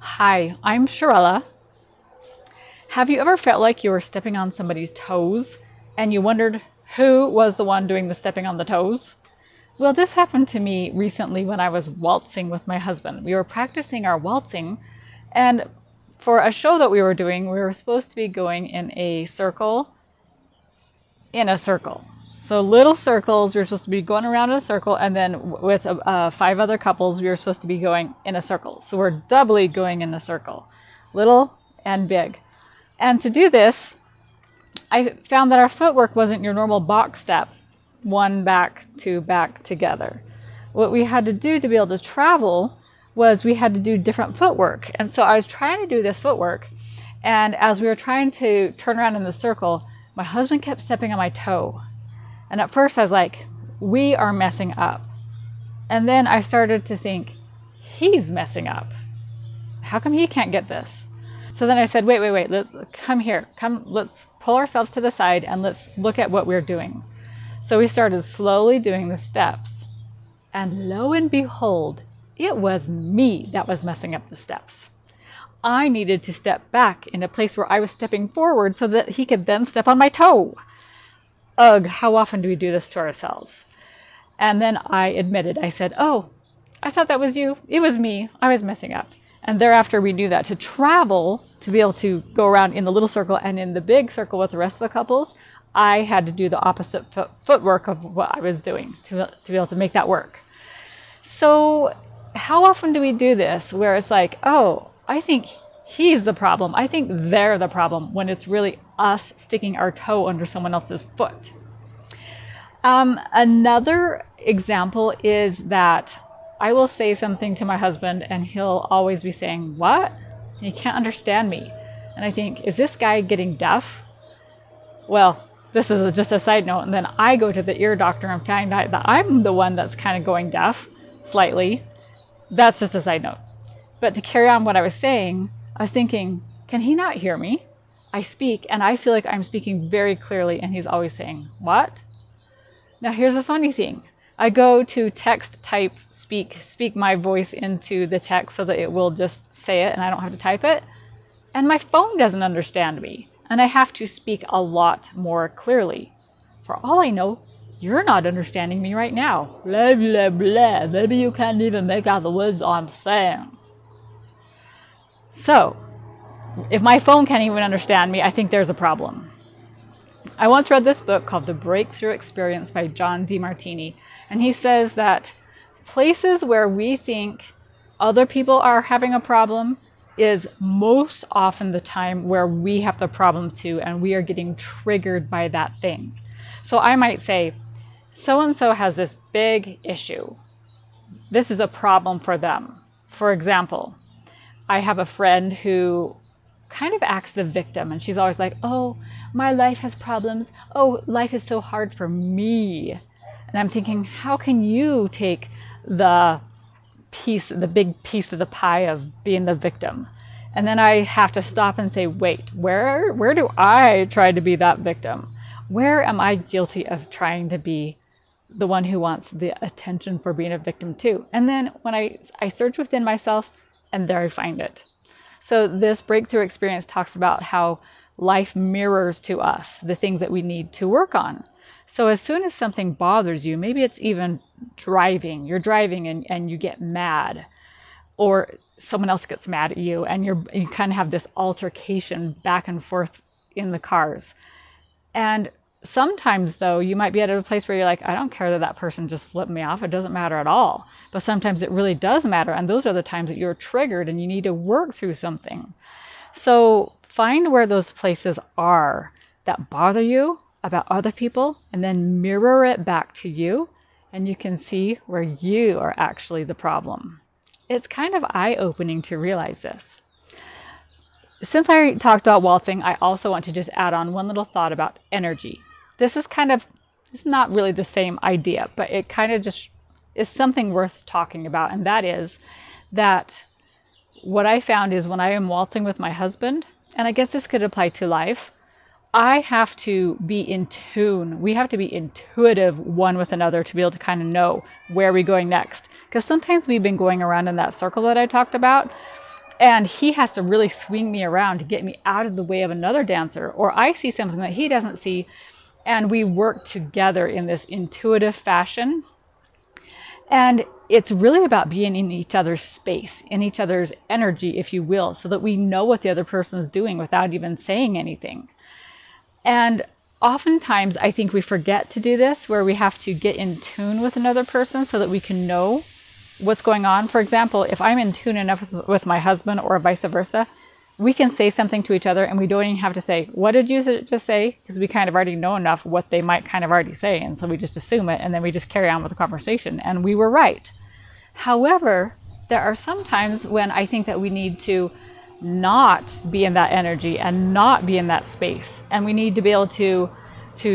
Hi, I'm Shirella. Have you ever felt like you were stepping on somebody's toes and you wondered who was the one doing the stepping on the toes? Well, this happened to me recently when I was waltzing with my husband. We were practicing our waltzing, and for a show that we were doing, we were supposed to be going in a circle. So little circles, you're supposed to be going around in a circle, and then with five other couples, we were supposed to be going in a circle. So we're doubly going in a circle, little and big. And to do this, I found that our footwork wasn't your normal box step, one back, two back together. What we had to do to be able to travel was we had to do different footwork. And so I was trying to do this footwork, and as we were trying to turn around in the circle, my husband kept stepping on my toe. And at first I was like, we are messing up. And then I started to think, he's messing up. How come he can't get this? So then I said, wait, let's come here. Let's pull ourselves to the side and let's look at what we're doing. So we started slowly doing the steps. And lo and behold, it was me that was messing up the steps. I needed to step back in a place where I was stepping forward so that he could then step on my toe. Ugh, how often do we do this to ourselves? And then I admitted, I said, oh, I thought that was you. It was me. I was messing up. And thereafter we knew that to travel, to be able to go around in the little circle and in the big circle with the rest of the couples, I had to do the opposite footwork of what I was doing to be able to make that work. So how often do we do this where it's like, oh, I think he's the problem. I think they're the problem, when it's really us sticking our toe under someone else's foot. Another example is that I will say something to my husband and he'll always be saying, what? He can't understand me. And I think, is this guy getting deaf? Well, this is just a side note. And then I go to the ear doctor and find out that I'm the one that's kind of going deaf slightly. That's just a side note. But to carry on what I was saying, I was thinking, can he not hear me? I speak and I feel like I'm speaking very clearly and he's always saying, what? Now here's a funny thing. I go to text type speak my voice into the text so that it will just say it and I don't have to type it. And my phone doesn't understand me. And I have to speak a lot more clearly. For all I know, you're not understanding me right now. Blah, blah, blah. Maybe you can't even make out the words I'm saying. So, if my phone can't even understand me, I think there's a problem. I once read this book called The Breakthrough Experience by John DeMartini, and he says that places where we think other people are having a problem is most often the time where we have the problem too, and we are getting triggered by that thing. So I might say, so-and-so has this big issue. This is a problem for them. For example, I have a friend who kind of acts the victim, and she's always like, oh, my life has problems. Oh, life is so hard for me. And I'm thinking, how can you take the big piece of the pie of being the victim? And then I have to stop and say, wait, where do I try to be that victim? Where am I guilty of trying to be the one who wants the attention for being a victim too? And then when I search within myself, and there I find it. So this breakthrough experience talks about how life mirrors to us the things that we need to work on. So as soon as something bothers you, maybe it's even driving. You're driving and you get mad, or someone else gets mad at you, and you kind of have this altercation back and forth in the cars. And sometimes, though, you might be at a place where you're like, I don't care that person just flipped me off. It doesn't matter at all. But sometimes it really does matter. And those are the times that you're triggered and you need to work through something. So find where those places are that bother you about other people, and then mirror it back to you. And you can see where you are actually the problem. It's kind of eye-opening to realize this. Since I talked about waltzing, I also want to just add on one little thought about energy. This is it's not really the same idea, but it kind of just is something worth talking about. And that is that what I found is when I am waltzing with my husband, and I guess this could apply to life, I have to be in tune. We have to be intuitive one with another to be able to kind of know where we're going next. Because sometimes we've been going around in that circle that I talked about, And he has to really swing me around to get me out of the way of another dancer, or I see something that he doesn't see, and we work together in this intuitive fashion. And it's really about being in each other's space, in each other's energy, if you will, so that we know what the other person is doing without even saying anything. And oftentimes I think we forget to do this, where we have to get in tune with another person so that we can know what's going on. For example, if I'm in tune enough with my husband or vice versa, we can say something to each other and we don't even have to say, what did you just say? Because we kind of already know enough what they might kind of already say. And so we just assume it and then we just carry on with the conversation and we were right. However, there are some times when I think that we need to not be in that energy and not be in that space. And we need to be able to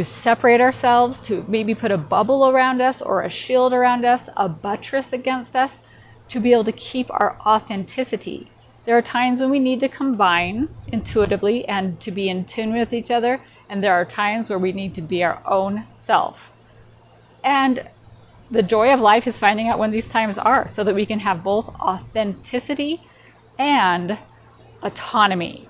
separate ourselves, to maybe put a bubble around us or a shield around us, a buttress against us, to be able to keep our authenticity. There are times when we need to combine intuitively and to be in tune with each other, and there are times where we need to be our own self. And the joy of life is finding out when these times are, so that we can have both authenticity and autonomy.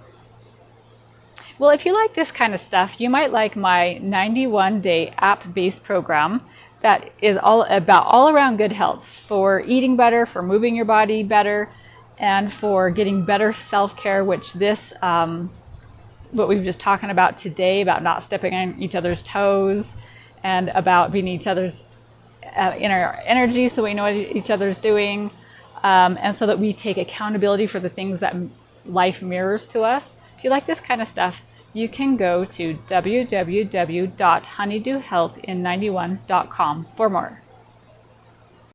Well, if you like this kind of stuff, you might like my 91-day app-based program that is all about all-around good health, for eating better, for moving your body better, and for getting better self-care, which this, what we've just talking about today, about not stepping on each other's toes, and about being each other's inner energy so we know what each other's doing, and so that we take accountability for the things that life mirrors to us. If you like this kind of stuff, you can go to www.honeydewhealthin91.com for more.